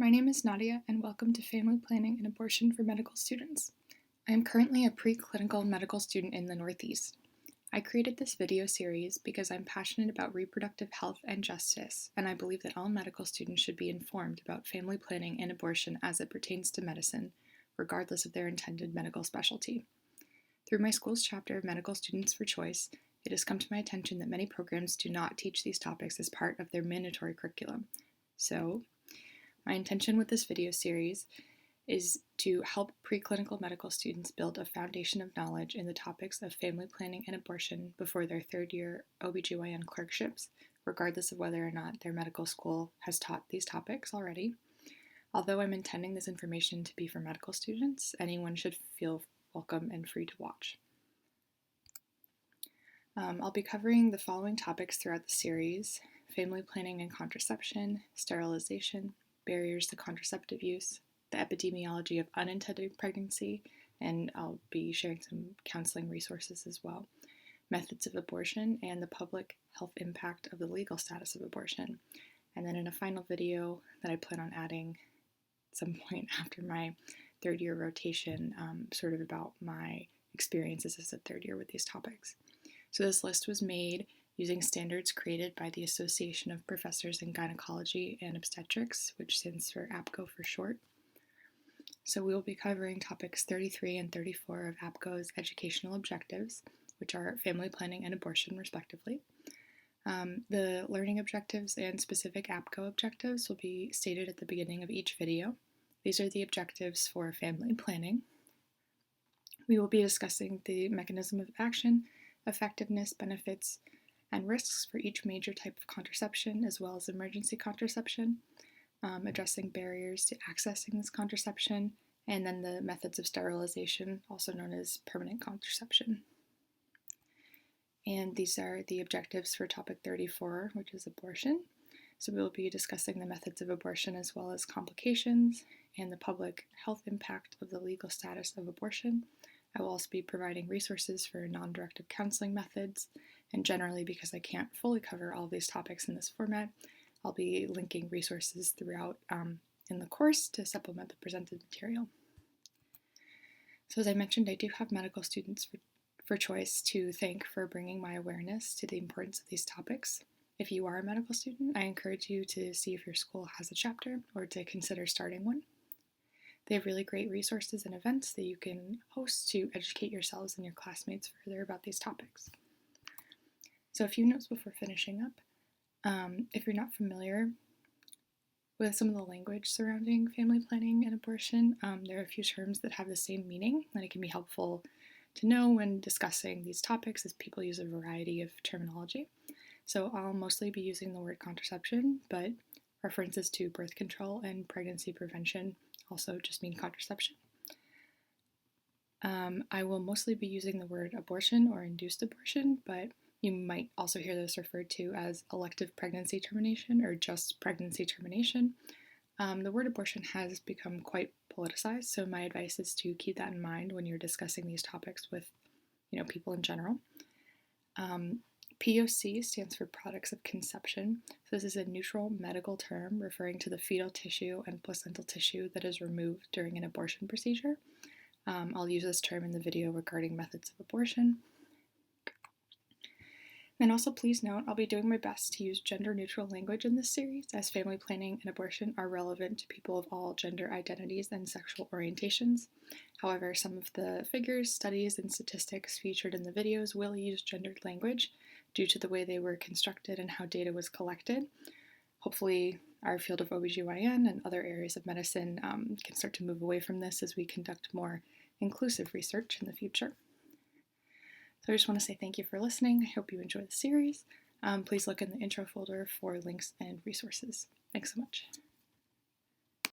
My name is Nadia, and welcome to Family Planning and Abortion for Medical Students. I am currently a preclinical medical student in the Northeast. I created this video series because I'm passionate about reproductive health and justice, and I believe that all medical students should be informed about family planning and abortion as it pertains to medicine, regardless of their intended medical specialty. Through my school's chapter of Medical Students for Choice, it has come to my attention that many programs do not teach these topics as part of their mandatory curriculum. So, my intention with this video series is to help preclinical medical students build a foundation of knowledge in the topics of family planning and abortion before their third-year OBGYN clerkships, regardless of whether or not their medical school has taught these topics already. Although I'm intending this information to be for medical students, anyone should feel welcome and free to watch. I'll be covering the following topics throughout the series: family planning and contraception, sterilization, barriers to contraceptive use, the epidemiology of unintended pregnancy, and I'll be sharing some counseling resources as well, methods of abortion, and the public health impact of the legal status of abortion. And then in a final video that I plan on adding at some point after my third year rotation, sort of about my experiences as a third year with these topics. So this list was made using standards created by the Association of Professors in Gynecology and Obstetrics, which stands for APGO for short. So we will be covering topics 33 and 34 of APGO's educational objectives, which are family planning and abortion, respectively. The learning objectives and specific APGO objectives will be stated at the beginning of each video. These are the objectives for family planning. We will be discussing the mechanism of action, effectiveness, benefits, and risks for each major type of contraception, as well as emergency contraception, addressing barriers to accessing this contraception, and then the methods of sterilization, also known as permanent contraception. And these are the objectives for topic 34, which is abortion. So we will be discussing the methods of abortion as well as complications and the public health impact of the legal status of abortion. I will also be providing resources for non-directive counseling methods, and generally, because I can't fully cover all of these topics in this format, I'll be linking resources throughout in the course to supplement the presented material. So as I mentioned, I do have medical students for choice to thank for bringing my awareness to the importance of these topics. If you are a medical student, I encourage you to see if your school has a chapter or to consider starting one. They have really great resources and events that you can host to educate yourselves and your classmates further about these topics. So a few notes before finishing up. If you're not familiar with some of the language surrounding family planning and abortion, there are a few terms that have the same meaning, and it can be helpful to know when discussing these topics as people use a variety of terminology. So I'll mostly be using the word contraception, but references to birth control and pregnancy prevention also just mean contraception. I will mostly be using the word abortion or induced abortion, but you might also hear this referred to as elective pregnancy termination or just pregnancy termination. The word abortion has become quite politicized, so my advice is to keep that in mind when you're discussing these topics with people in general. POC stands for products of conception. So this is a neutral medical term referring to the fetal tissue and placental tissue that is removed during an abortion procedure. I'll use this term in the video regarding methods of abortion. And also please note, I'll be doing my best to use gender-neutral language in this series, as family planning and abortion are relevant to people of all gender identities and sexual orientations. However, some of the figures, studies, and statistics featured in the videos will use gendered language due to the way they were constructed and how data was collected. Hopefully, our field of OBGYN and other areas of medicine can start to move away from this as we conduct more inclusive research in the future. So I just want to say thank you for listening. I hope you enjoy the series. Please look in the intro folder for links and resources. Thanks so much.